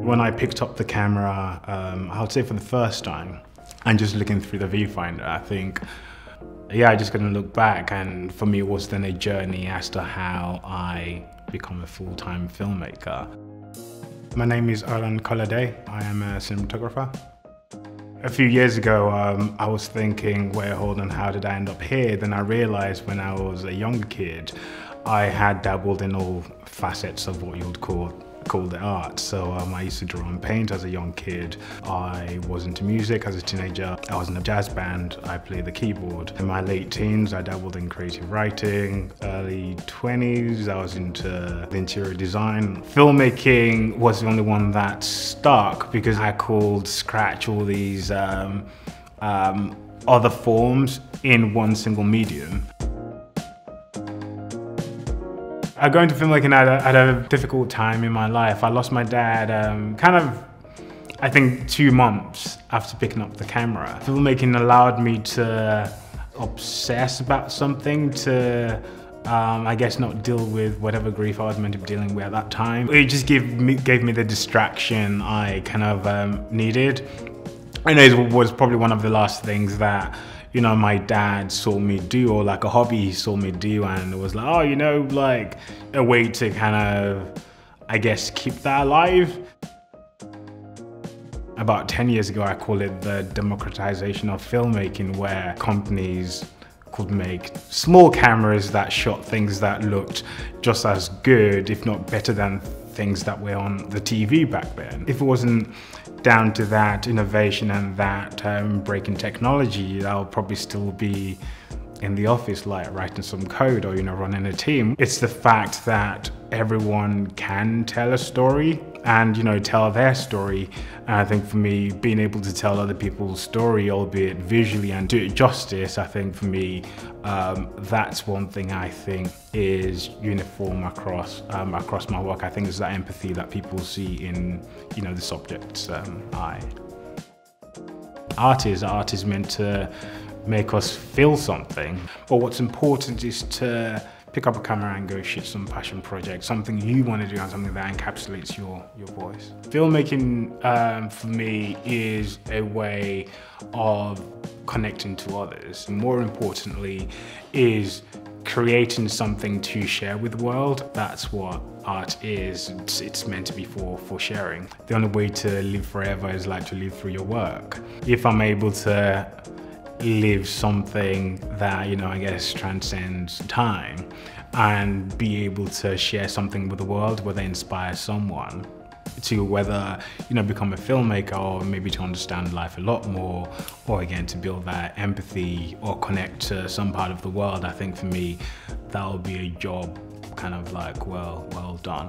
When I picked up the camera, I would say for the first time, and just looking through the viewfinder, I think, yeah, I just couldn't look back. And for me, it was then a journey as to how I become a full-time filmmaker. My name is Olan Collady. I am a cinematographer. A few years ago, I was thinking, wait, hold on, how did I end up here? Then I realized when I was a young kid, I had dabbled in all facets of what you would call the arts. So I used to draw and paint as a young kid. I was into music as a teenager. I was in a jazz band. I played the keyboard. In my late teens, I dabbled in creative writing. Early 20s, I was into interior design. Filmmaking was the only one that stuck because I could scratch all these other forms in one single medium. I got into filmmaking at a difficult time in my life. I lost my dad I think 2 months after picking up the camera. Filmmaking allowed me to obsess about something, to I guess not deal with whatever grief I was meant to be dealing with at that time. It just gave me the distraction I needed. And it was probably one of the last things that my dad saw me do, or like a hobby he saw me do, and it was like, oh, like a way to I guess, keep that alive. About 10 years ago, I call it the democratization of filmmaking, where companies could make small cameras that shot things that looked just as good, if not better than things that were on the TV back then. If it wasn't down to that innovation and that breaking technology, I'll probably still be in the office, like writing some code or running a team. It's the fact that everyone can tell a story and tell their story. And I think for me, being able to tell other people's story, albeit visually, and do it justice, I think for me, that's one thing I think is uniform across my work. I think it's that empathy that people see in the subject's eye. Art is meant to make us feel something, but what's important is to pick up a camera and go shoot some passion project, something you want to do and something that encapsulates your voice. Filmmaking for me is a way of connecting to others. More importantly, is creating something to share with the world. That's what art is. It's meant to be for sharing. The only way to live forever is like to live through your work. If I'm able to live something that I guess transcends time, and be able to share something with the world, whether inspire someone to whether become a filmmaker, or maybe to understand life a lot more, or again to build that empathy or connect to some part of the world, I think for me that will be a job well done.